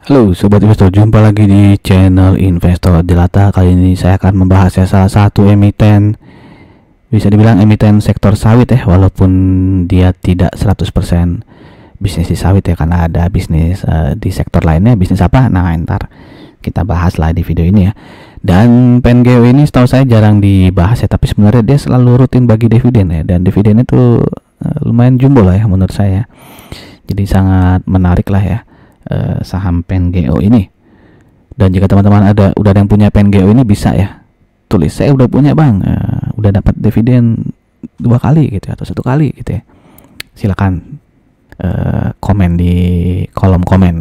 Halo Sobat Investor, jumpa lagi di channel Investor Jelata. Kali ini saya akan membahas salah satu emiten, bisa dibilang emiten sektor sawit walaupun dia tidak 100% bisnis di sawit karena ada bisnis di sektor lainnya. Bisnis apa? Nah, ntar kita bahas lah di video ini Dan PNGO ini setahu saya jarang dibahas tapi sebenarnya dia selalu rutin bagi dividen dan dividennya tuh lumayan jumbo lah menurut saya. Jadi sangat menarik lah saham PNGO ini. Dan jika teman-teman udah ada yang punya PNGO ini, bisa tulis saya udah punya bang, udah dapat dividen 2 kali gitu atau 1 kali gitu silakan komen di kolom komen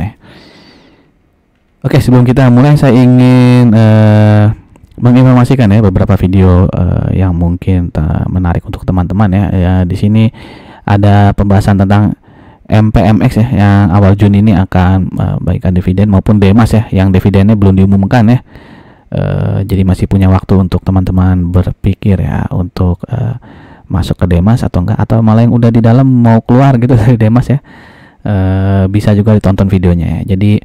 Oke, sebelum kita mulai saya ingin menginformasikan beberapa video yang mungkin menarik untuk teman-teman di sini ada pembahasan tentang MPMX yang awal Juni ini akan baikkan dividen maupun Demas yang dividennya belum diumumkan jadi masih punya waktu untuk teman-teman berpikir untuk masuk ke Demas atau enggak, atau malah yang udah di dalam mau keluar gitu dari Demas bisa juga ditonton videonya Jadi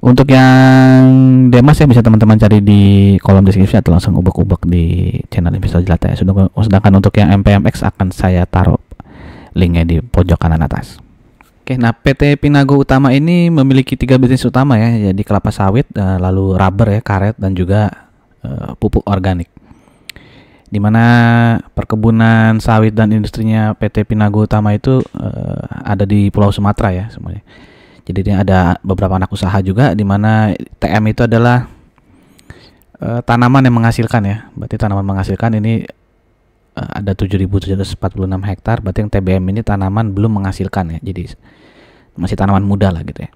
untuk yang Demas bisa teman-teman cari di kolom deskripsi atau langsung ubek-ubek di channel Investor Jelata Sedangkan untuk yang MPMX akan saya taruh linknya di pojok kanan atas. Oke, nah PT Pinago Utama ini memiliki 3 bisnis utama jadi kelapa sawit, lalu rubber karet, dan juga pupuk organik. Dimana perkebunan sawit dan industrinya PT Pinago Utama itu ada di Pulau Sumatera semuanya. Jadi ini ada beberapa anak usaha juga, dimana TM itu adalah tanaman yang menghasilkan Berarti tanaman menghasilkan ini ada 7.746 hektar, berarti yang TBM ini tanaman belum menghasilkan jadi masih tanaman muda lah gitu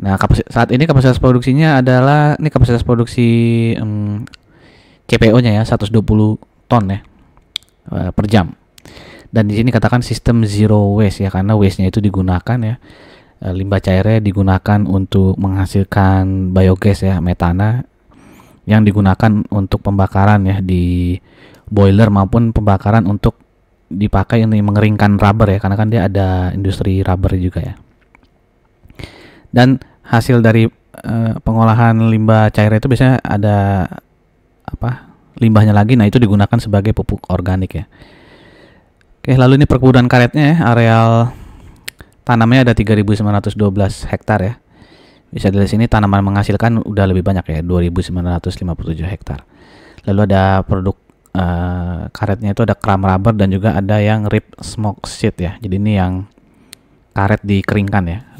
Nah, saat ini kapasitas produksinya adalah, ini kapasitas produksi CPO-nya 120 ton per jam. Dan di sini katakan sistem zero waste karena waste-nya itu digunakan limbah cairnya digunakan untuk menghasilkan biogas metana yang digunakan untuk pembakaran di boiler maupun pembakaran untuk dipakai ini mengeringkan rubber karena kan dia ada industri rubber juga Dan hasil dari pengolahan limbah cair itu biasanya ada limbahnya lagi, nah itu digunakan sebagai pupuk organik Oke, lalu ini perkebunan karetnya areal tanamnya ada 3.912 hektar Bisa dari sini tanaman menghasilkan udah lebih banyak 2.957 hektar. Lalu ada produk karetnya itu ada cram rubber dan juga ada yang rib smoke sheet Jadi ini yang karet dikeringkan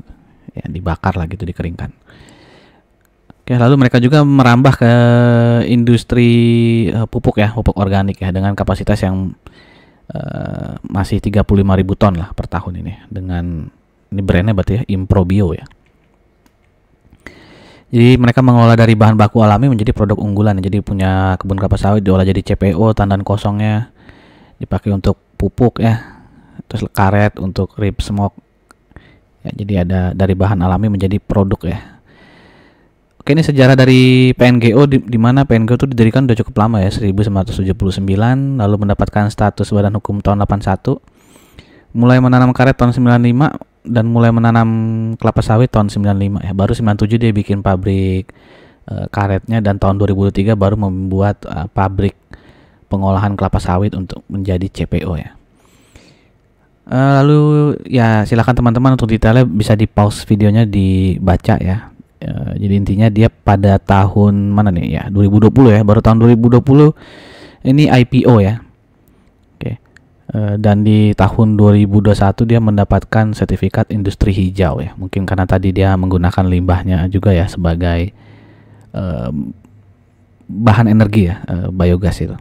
dibakar lah gitu, dikeringkan. Oke, lalu mereka juga merambah ke industri pupuk pupuk organik dengan kapasitas yang masih 35.000 ton lah per tahun ini. Dengan ini brandnya berarti Improbio Jadi mereka mengolah dari bahan baku alami menjadi produk unggulan. Jadi punya kebun kelapa sawit diolah jadi CPO, tandan kosongnya dipakai untuk pupuk terus karet untuk rib smoke jadi ada dari bahan alami menjadi produk Oke, ini sejarah dari PNGO di mana PNGO itu didirikan udah cukup lama 1979, lalu mendapatkan status badan hukum tahun 81, mulai menanam karet tahun 95 dan mulai menanam kelapa sawit tahun 95 Baru 97 dia bikin pabrik karetnya, dan tahun 2003 baru membuat pabrik pengolahan kelapa sawit untuk menjadi CPO Lalu silakan teman-teman untuk detailnya bisa di pause videonya dibaca jadi intinya dia pada tahun mana nih 2020 baru tahun 2020 ini IPO Oke. Dan di tahun 2021 dia mendapatkan sertifikat industri hijau mungkin karena tadi dia menggunakan limbahnya juga sebagai bahan energi biogas itu.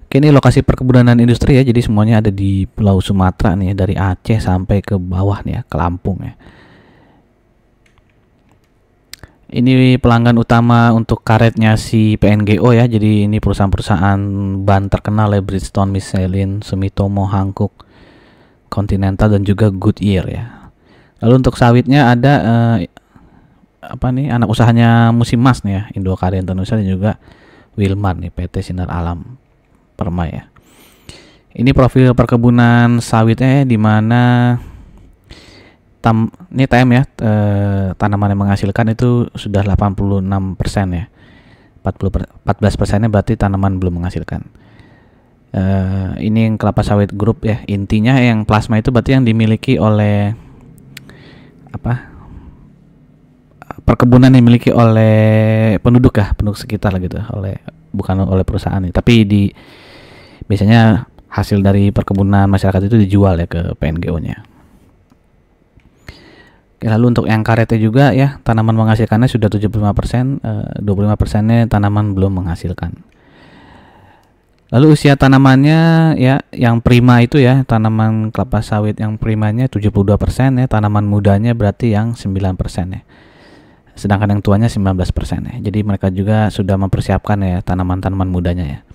Oke, ini lokasi perkebunan industri jadi semuanya ada di Pulau Sumatera dari Aceh sampai ke bawah ke Lampung Ini pelanggan utama untuk karetnya si PNGO jadi ini perusahaan-perusahaan ban terkenal Bridgestone, Michelin, Sumitomo, Hankook, Continental, dan juga Goodyear Lalu untuk sawitnya ada anak usahanya Musimas Indokarya Indonesia, dan juga Wilmar PT Sinar Alam Permai Ini profil perkebunan sawitnya di mana ini TM ya, tanaman yang menghasilkan itu sudah 86% ya. 14%-nya berarti tanaman belum menghasilkan. Ini yang kelapa sawit group ya. Intinya yang plasma itu berarti yang dimiliki oleh perkebunan yang dimiliki oleh penduduk ya, penduduk sekitar lah gitu, bukan oleh perusahaan nih. Tapi biasanya hasil dari perkebunan masyarakat itu dijual ya ke PNGO-nya. Lalu untuk yang karetnya juga ya, tanaman menghasilkannya sudah 75%, 25%-nya tanaman belum menghasilkan. Lalu usia tanamannya ya, yang prima itu ya, tanaman kelapa sawit yang primanya 72% ya, tanaman mudanya berarti yang 9% ya. Sedangkan yang tuanya 19% ya. Jadi mereka juga sudah mempersiapkan ya tanaman-tanaman mudanya ya.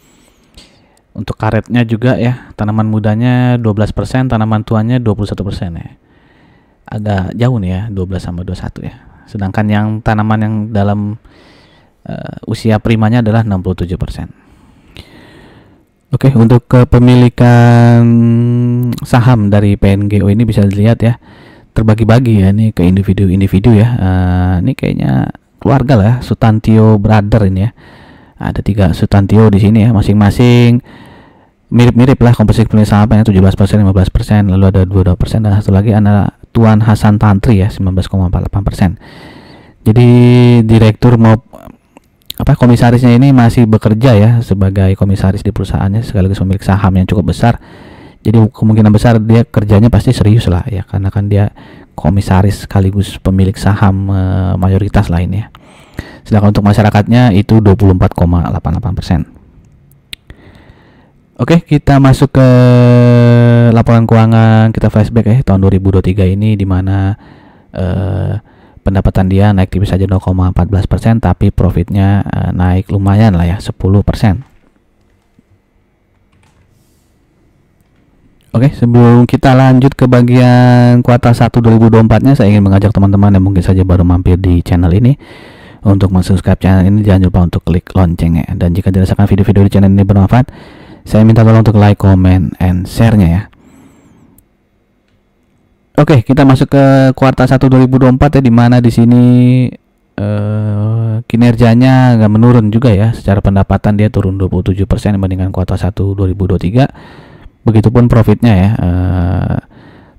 Untuk karetnya juga ya, tanaman mudanya 12%, tanaman tuanya 21% ya. Agak jauh nih ya, 12 sama 21 ya. Sedangkan yang tanaman yang dalam usia primanya adalah 67%. Oke, untuk kepemilikan saham dari PNGO ini bisa dilihat ya, terbagi-bagi ya, ini ke individu-individu ya. Ini kayaknya keluarga lah, Sutantio Brother ini ya. Ada 3 Sutantio di sini ya, masing-masing mirip-mirip lah komposisi pemilihan sahamnya, 17%, 15%, lalu ada 22%, dan satu lagi ada Tuan Hasan Tantri ya, 19,48%. Jadi direktur komisarisnya ini masih bekerja ya sebagai komisaris di perusahaannya sekaligus pemilik saham yang cukup besar. Jadi kemungkinan besar dia kerjanya pasti serius lah ya, karena kan dia komisaris sekaligus pemilik saham mayoritas lainnya. Sedangkan untuk masyarakatnya itu 24,88%. Oke, kita masuk ke laporan keuangan, kita flashback ya tahun 2023 ini, di mana pendapatan dia naik tipis saja 0,14%, tapi profitnya naik lumayan lah ya, 10%. Oke, sebelum kita lanjut ke bagian kuartal 1 2024-nya, saya ingin mengajak teman-teman yang mungkin saja baru mampir di channel ini untuk subscribe channel ini. Jangan lupa untuk klik loncengnya, dan jika dirasakan video-video di channel ini bermanfaat, saya minta tolong untuk like, comment, and share-nya ya. Oke, kita masuk ke kuartal 1 2024 ya, di mana di sini kinerjanya agak menurun juga ya. Secara pendapatan dia turun 27% dibandingkan kuartal 1 2023. Begitupun profitnya ya,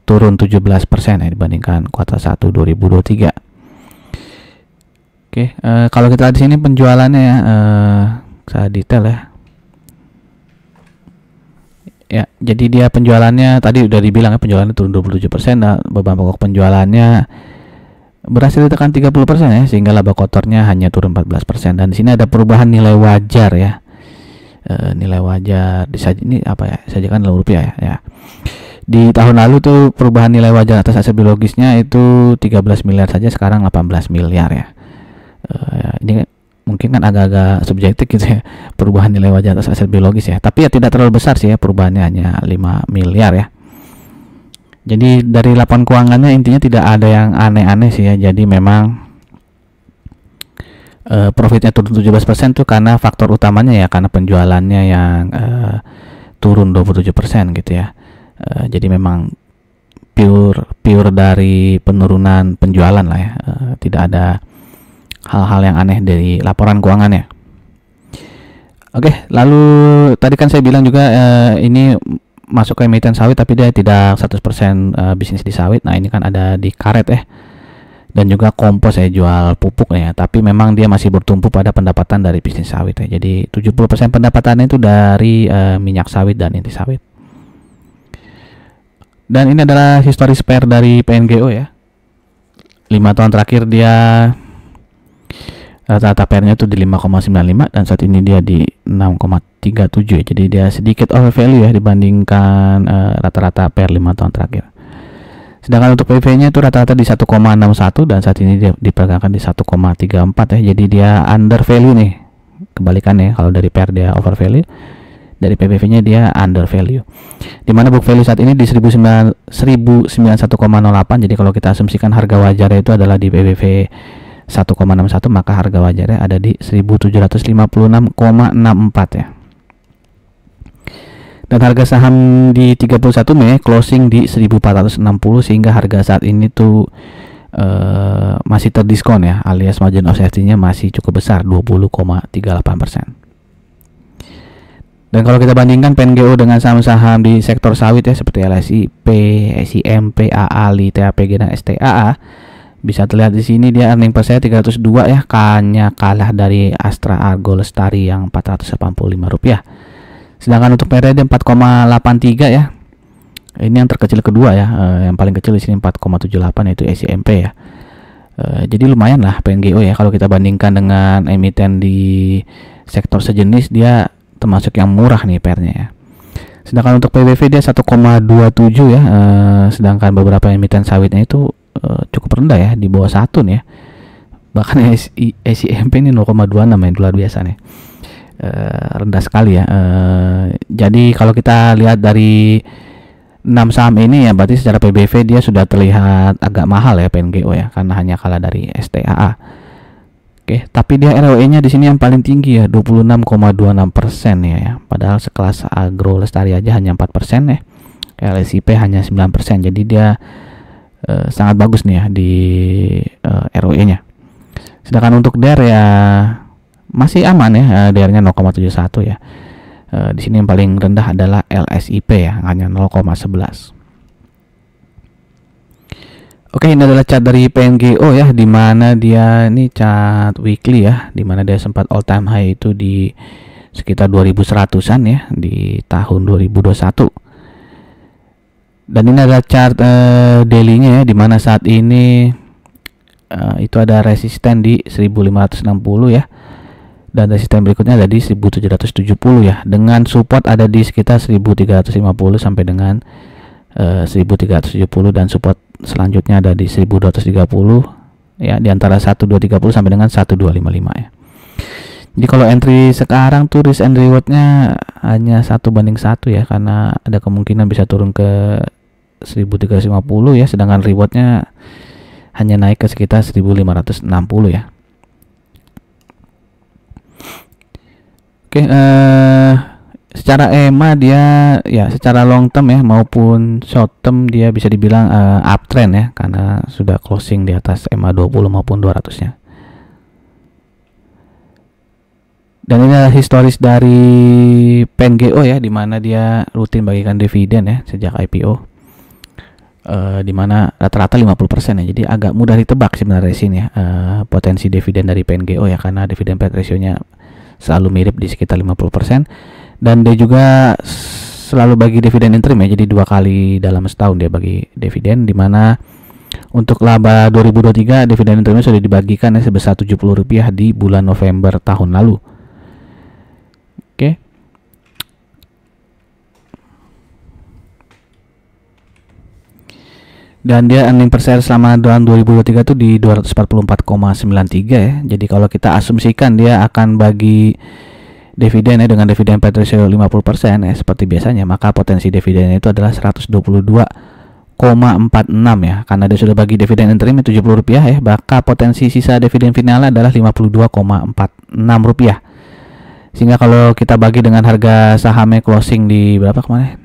turun 17% ya dibandingkan kuartal 1 2023. Oke, kalau kita lihat di sini penjualannya ya, saya detail ya. Ya, jadi dia penjualannya tadi udah dibilang ya, penjualannya turun 27%, dan beban pokok penjualannya berhasil ditekan 30% ya, sehingga laba kotornya hanya turun 14%. Dan di sini ada perubahan nilai wajar ya. Nilai wajar ini apa ya? Disajikan dalam rupiah ya. Di tahun lalu tuh perubahan nilai wajar atas aset biologisnya itu 13 miliar saja, sekarang 18 miliar ya. Ini mungkin kan agak-agak subjektif gitu ya, perubahan nilai wajar atas aset biologis ya, tapi ya tidak terlalu besar sih ya, perubahannya hanya 5 miliar ya. Jadi dari laporan keuangannya intinya tidak ada yang aneh-aneh sih ya. Jadi memang profitnya turun 17% tuh karena faktor utamanya ya, karena penjualannya yang turun 27% gitu ya. Jadi memang pure dari penurunan penjualan lah ya, tidak ada hal-hal yang aneh dari laporan keuangannya. Oke, lalu tadi kan saya bilang juga ini masuk ke emiten sawit, tapi dia tidak 100% bisnis di sawit. Nah, ini kan ada di karet ya, dan juga kompos ya, jual pupuk ya. Tapi memang dia masih bertumpu pada pendapatan dari bisnis sawit ya. Jadi 70% pendapatannya itu dari minyak sawit dan inti sawit. Dan ini adalah histori spare dari PNGO ya. 5 tahun terakhir dia rata-rata PR-nya itu di 5,95, dan saat ini dia di 6,37 ya. Jadi dia sedikit over value ya dibandingkan rata-rata PR 5 tahun terakhir. Sedangkan untuk PV-nya itu rata-rata di 1,61, dan saat ini dia diperkirakan di 1,34 ya. Jadi dia under value nih. Kebalikannya, kalau dari PR dia over value, dari PBV-nya dia under value. Dimana book value saat ini di 1091,08. Jadi kalau kita asumsikan harga wajarnya itu adalah di PBV 1,61, maka harga wajarnya ada di 1756,64 ya. Dan harga saham di 31 Mei closing di 1460, sehingga harga saat ini tuh masih terdiskon ya, alias margin of safety-nya masih cukup besar 20,38%. Dan kalau kita bandingkan PNGO dengan saham-saham di sektor sawit ya seperti LSIP, SIMP, AALI, TAPG dan STAA, bisa terlihat di sini dia earning per share 302 ya, hanya kalah dari Astra Argo Lestari yang Rp485. Sedangkan untuk PRD 4,83 ya. Ini yang terkecil kedua ya, yang paling kecil di sini 4,78 yaitu SIMP ya. Jadi lumayan lah PNGO ya, kalau kita bandingkan dengan emiten di sektor sejenis dia termasuk yang murah nih PR-nya ya. Sedangkan untuk PBV dia 1,27 ya, sedangkan beberapa emiten sawitnya itu cukup rendah ya, di bawah 1 nih ya. Bahkan SIMP ini 0,26 ya, luar biasa nih. Rendah sekali ya. Jadi kalau kita lihat dari 6 saham ini ya, berarti secara PBV dia sudah terlihat agak mahal ya PNGO ya, karena hanya kalah dari STAA. Oke, tapi dia ROE-nya di sini yang paling tinggi ya, 26,26% ya. Padahal sekelas Agro Lestari aja hanya 4% ya. LSIP hanya 9%. Jadi dia sangat bagus nih ya di ROE-nya. Sedangkan untuk DER ya masih aman ya, DER-nya 0,71 ya. Di sini yang paling rendah adalah LSIP ya, hanya 0,11. Oke, ini adalah chart dari PNGO ya, di mana dia ini chart weekly ya, di mana dia sempat all time high itu di sekitar 2100-an ya di tahun 2021. Dan ini adalah chart daily-nya ya, di mana saat ini itu ada resisten di 1560 ya. Dan resisten berikutnya ada di 1770 ya, dengan support ada di sekitar 1350 sampai dengan 1370, dan support selanjutnya ada di 1230 ya, di antara 1230 sampai dengan 1255 ya. Jadi kalau entry sekarang tuh risk and rewardnya hanya 1:1 ya, karena ada kemungkinan bisa turun ke 1350 ya, sedangkan rewardnya hanya naik ke sekitar 1560 ya. Oke, secara EMA dia ya secara long term ya maupun short term dia bisa dibilang uptrend ya, karena sudah closing di atas EMA 20 maupun 200-nya. Dan ini adalah historis dari PNGO ya, di mana dia rutin bagikan dividen ya sejak IPO. Di mana rata-rata 50% ya. Jadi agak mudah ditebak sebenarnya sini ya, potensi dividen dari PNGO ya, karena dividen payout ratio-nya selalu mirip di sekitar 50%, dan dia juga selalu bagi dividen interim ya, jadi 2 kali dalam setahun dia bagi dividen, dimana untuk laba 2023 dividen interimnya sudah dibagikan ya sebesar Rp70 di bulan November tahun lalu. Oke. Dan dia earning per share selama tahun 2023 itu di 244,93 ya. Jadi kalau kita asumsikan dia akan bagi dividen ya dengan dividen payout ratio 50% ya seperti biasanya, maka potensi dividennya itu adalah 122,46 ya. Karena dia sudah bagi dividen interim Rp70 ya, maka potensi sisa dividen final adalah Rp52,46. Sehingga kalau kita bagi dengan harga sahamnya closing di berapa kemarin?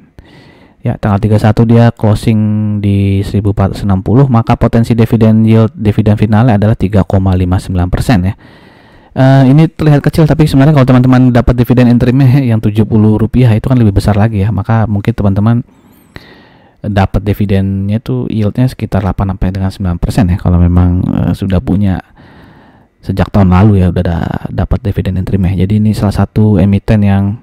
Ya, tanggal 31 dia closing di 1460, maka potensi dividen yield dividen finalnya adalah 3,59% ya. Ini terlihat kecil, tapi sebenarnya kalau teman-teman dapat dividen interimnya yang Rp70 itu kan lebih besar lagi ya, maka mungkin teman-teman dapat dividennya tuh yieldnya sekitar 8 sampai dengan 9% ya, kalau memang sudah punya sejak tahun lalu ya udah dapat dividen interimnya. Jadi ini salah satu emiten yang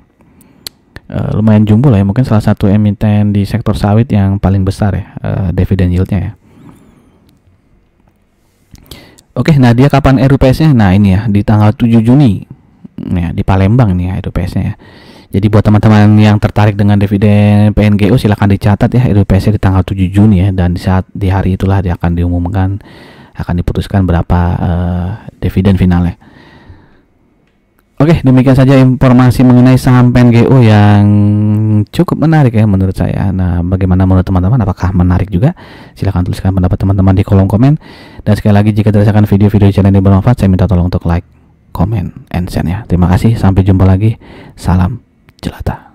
lumayan jumbo lah ya, mungkin salah satu emiten di sektor sawit yang paling besar ya dividen yieldnya ya. Oke, nah dia kapan RUPS-nya? Nah ini ya di tanggal 7 Juni ya, di Palembang nih ya RUPS-nya ya. Jadi buat teman-teman yang tertarik dengan dividen PNGO silahkan dicatat ya, RUPS-nya di tanggal 7 Juni ya, dan di hari itulah dia akan diumumkan, akan diputuskan berapa dividen finalnya. Oke, demikian saja informasi mengenai saham PNGO yang cukup menarik ya menurut saya. Nah, bagaimana menurut teman-teman? Apakah menarik juga? Silahkan tuliskan pendapat teman-teman di kolom komen. Dan sekali lagi, jika dirasakan video-video channel ini bermanfaat, saya minta tolong untuk like, comment, and share ya. Terima kasih, sampai jumpa lagi. Salam jelata.